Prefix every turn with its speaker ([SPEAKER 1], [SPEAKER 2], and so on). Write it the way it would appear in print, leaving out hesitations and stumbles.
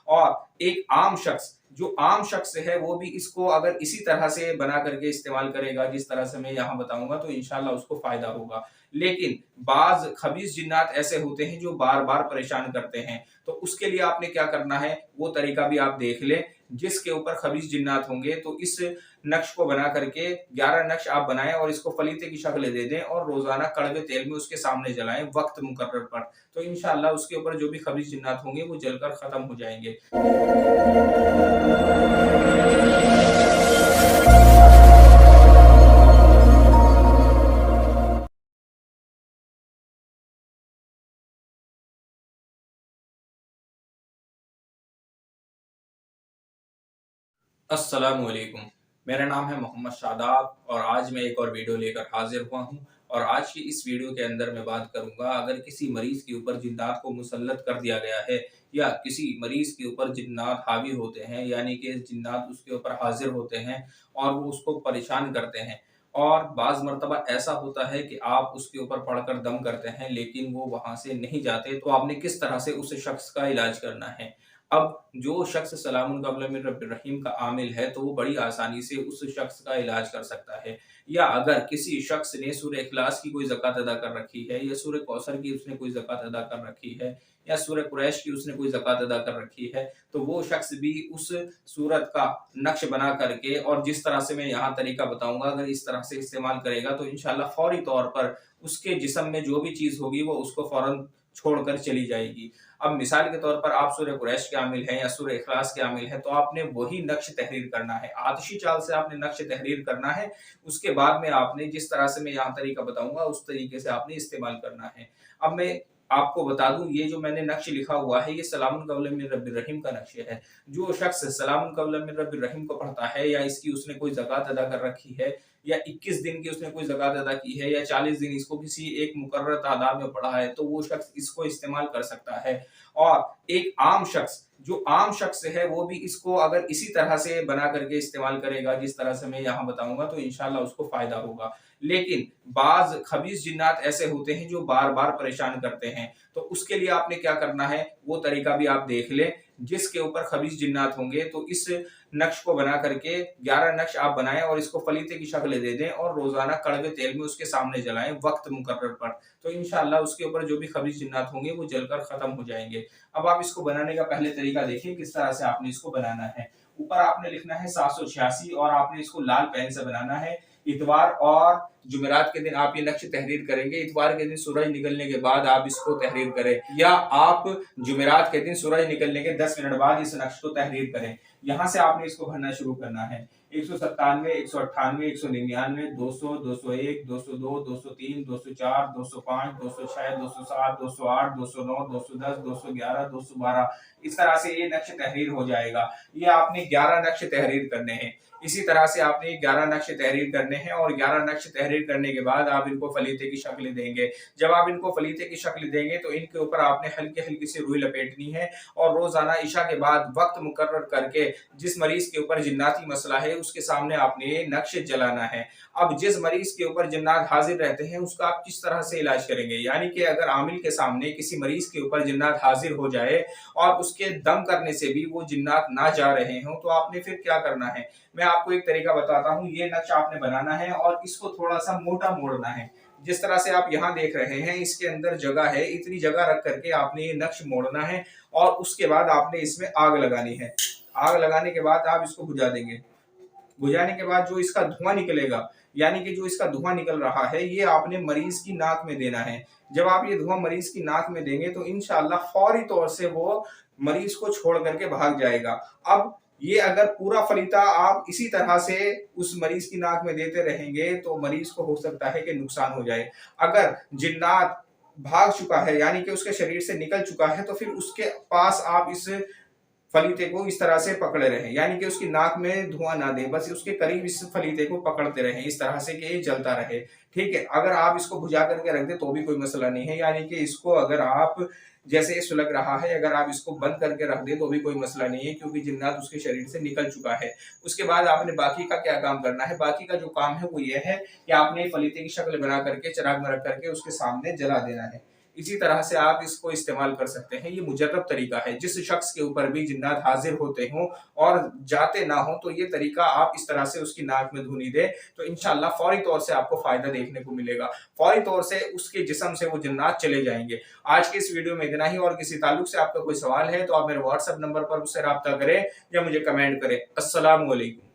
[SPEAKER 1] और एक आम शख्स, जो आम शख्स है वो भी इसको अगर इसी तरह से बना करके इस्तेमाल करेगा जिस तरह से मैं यहाँ बताऊंगा, तो इंशाल्लाह उसको फायदा होगा। लेकिन बाज खबीस जिन्नात ऐसे होते हैं जो बार बार परेशान करते हैं, तो उसके लिए आपने क्या करना है वो तरीका भी आप देख लें। जिसके ऊपर खबीस जिन्नात होंगे तो इस नक्श को बना करके 11 नक्श आप बनाएं और इसको फलीते की शक्ल दे दें और रोजाना कड़वे तेल में उसके सामने जलाएं वक्त मुकर्रर पर। तो इंशाल्लाह उसके ऊपर जो भी खबीस जिन्नात होंगे वो जलकर खत्म हो जाएंगे। अस्सलामु अलैकुम। मेरा नाम है मोहम्मद शादाब और आज मैं एक और वीडियो लेकर हाजिर हुआ हूँ। और आज की इस वीडियो के अंदर मैं बात करूंगा, अगर किसी मरीज के ऊपर जिन्नात को मुसल्लत कर दिया गया है या किसी मरीज के ऊपर जिन्नात हावी होते हैं, यानी कि जिन्नात उसके ऊपर हाजिर होते हैं और वो उसको परेशान करते हैं, और बाज मर्तबा ऐसा होता है कि आप उसके ऊपर पढ़कर दम करते हैं लेकिन वो वहां से नहीं जाते, तो आपने किस तरह से उस शख्स का इलाज करना है। अब जो शख्स सलामुन कबला मिन रब्बिर रहीम का आमिल है तो वो बड़ी आसानी से उस शख्स का इलाज कर सकता है। या अगर किसी शख्स ने सूरह इखलास की कोई ज़कात अदा कर रखी है, या सूरह कौसर की उसने कोई ज़कात अदा कर रखी है, या सूरह कुरैश की उसने कोई ज़कात अदा कर रखी है, तो वो शख्स भी उस सूरत का नक्श बना करके, और जिस तरह से मैं यहाँ तरीका बताऊंगा, अगर इस तरह से इस्तेमाल करेगा तो इंशाल्लाह फौरी तौर पर उसके जिस्म में जो भी चीज़ होगी वो उसको फौरन छोड़कर चली जाएगी। अब मिसाल के तौर पर आप सूरह कुरैश के आमिल हैं या सूरह इखलास के आमिल हैं, तो आपने वही नक्श तहरीर करना है, आतिशी चाल से आपने नक्श तहरीर करना है। उसके बाद में आपने जिस तरह से मैं यहाँ तरीका बताऊंगा उस तरीके से आपने इस्तेमाल करना है। अब मैं आपको बता दूं, ये जो मैंने नक्श लिखा हुआ है ये सलामुन कौला मिन रब्बिर रहीम का नक्श है। जो शख्स सलामुन कौला मिन रब्बिर रहीम को पढ़ता है, या इसकी उसने कोई ज़कात अदा कर रखी है, या 21 दिन की उसने कोई ज़कात अदा की है, या 40 दिन इसको किसी एक मुकर्रर तादाद में पढ़ा है, तो वो शख्स इसको इस्तेमाल कर सकता है। और एक आम शख्स, जो आम शख्स है वो भी इसको अगर इसी तरह से बना करके इस्तेमाल करेगा जिस तरह से मैं यहाँ बताऊंगा, तो इंशाल्लाह उसको फायदा होगा। लेकिन बाज खबीस जिन्नात ऐसे होते हैं जो बार बार परेशान करते हैं, तो उसके लिए आपने क्या करना है वो तरीका भी आप देख लें। जिसके ऊपर खबीस जिन्नात होंगे तो इस नक्श को बना करके 11 नक्श आप बनाएं और इसको फलीते की शक्ल दे दें और रोजाना कड़वे तेल में उसके सामने जलाएं वक्त मुकर्रर पर। तो इंशाल्लाह उसके ऊपर जो भी खबीस जिन्नात होंगे वो जलकर खत्म हो जाएंगे। अब आप इसको बनाने का पहले तरीका देखिए किस तरह से आपने इसको बनाना है। ऊपर आपने लिखना है 786 और आपने इसको लाल पेन से बनाना है। इतवार और जुमेरात के दिन आप ये नक्श तहरीर करेंगे। इतवार के दिन सूरज निकलने के बाद आप इसको तहरीर करें, या आप जुमेरात के दिन सूरज निकलने के 10 मिनट बाद इस नक्श को तहरीर करें। यहाँ से आपने इसको भरना शुरू करना है। 197, 198, 199, 200, 201, 202, 203, 204, 205, 206, 207, 208, 209, 210, 211, 212, इस तरह से ये नक्श तहरीर हो जाएगा। ये आपने 11 नक्श तहरीर करने हैं। इसी तरह से आपने 11 नक्श तहरीर करने हैं और 11 नक्श तहरीर करने के बाद आप इनको फलीते की शक्ल देंगे। जब आप इनको फलीते की शक्ल देंगे तो इनके ऊपर आपने हल्की हल्की सी रुई लपेटनी है और रोजाना इशा के बाद वक्त मुकर्रर करके जिस मरीज के ऊपर जिन्नाती मसला है उसके सामने आपने ये नक्श जलाना है। अब जिस मरीज के ऊपर जिन्नात हाजिर रहते हैं उसका आप किस तरह से इलाज करेंगे, यानी कि अगर आमिल के सामने किसी मरीज के ऊपर जिन्नात हाजिर हो जाए और उसके दम करने से भी वो जिन्नात ना जा रहे हों, तो आपने फिर क्या करना है। मैं आपको एक तरीका बताता हूँ। ये नक्श आपने बनाना है और इसको थोड़ा सा मोटा मोड़ना है। जिस तरह से आप यहाँ देख रहे हैं इसके अंदर जगह है, इतनी जगह रख करके आपने ये नक्श मोड़ना है और उसके बाद आपने इसमें आग लगानी है। आग लगाने के बाद आप इसको बुझा देंगे। बुझाने के बाद जो इसका धुआं निकलेगा, यानी कि जो इसका धुआं निकल रहा है, ये आपने मरीज की नाक में देना है। जब आप ये धुआं मरीज की नाक में देंगे तो इंशाल्लाह फौरी तौर से वो मरीज को छोड़ करके भाग जाएगा। अब ये अगर पूरा फलीता आप इसी तरह से उस मरीज की नाक में देते रहेंगे तो मरीज को हो सकता है कि नुकसान हो जाए। अगर जिन्नात भाग चुका है, यानी कि उसके शरीर से निकल चुका है, तो फिर उसके पास आप इस फलीते को इस तरह से पकड़े रहें, यानी कि उसकी नाक में धुआं ना दे, बस उसके करीब इस फलीते को पकड़ते रहें इस तरह से कि ये जलता रहे। ठीक है, अगर आप इसको बुझा करके रख दे तो भी कोई मसला नहीं है, यानी कि इसको अगर आप जैसे ये सुलग रहा है अगर आप इसको बंद करके रख दे तो भी कोई मसला नहीं है, क्योंकि जिन्नात उसके शरीर से निकल चुका है। उसके बाद आपने बाकी का क्या काम करना है। बाकी का जो काम है वो ये है कि आपने फलीते की शक्ल बना करके चिराग में रख करके उसके सामने जला देना है। इसी तरह से आप इसको इस्तेमाल कर सकते हैं। ये मुजर्रब तरीका है। जिस शख्स के ऊपर भी जिन्नात हाजिर होते हों और जाते ना हो, तो ये तरीका आप इस तरह से उसकी नाक में धुनी दें, तो इंशाअल्लाह फौरी तौर से आपको फायदा देखने को मिलेगा। फौरी तौर से उसके जिस्म से वो जिन्नात चले जाएंगे। आज के इस वीडियो में इतना ही। और किसी ताल्लुक से आपका कोई सवाल है तो आप मेरे व्हाट्सएप नंबर पर मुझसे राब्ता करें या मुझे कमेंट करें। अस्सलामु अलैकुम।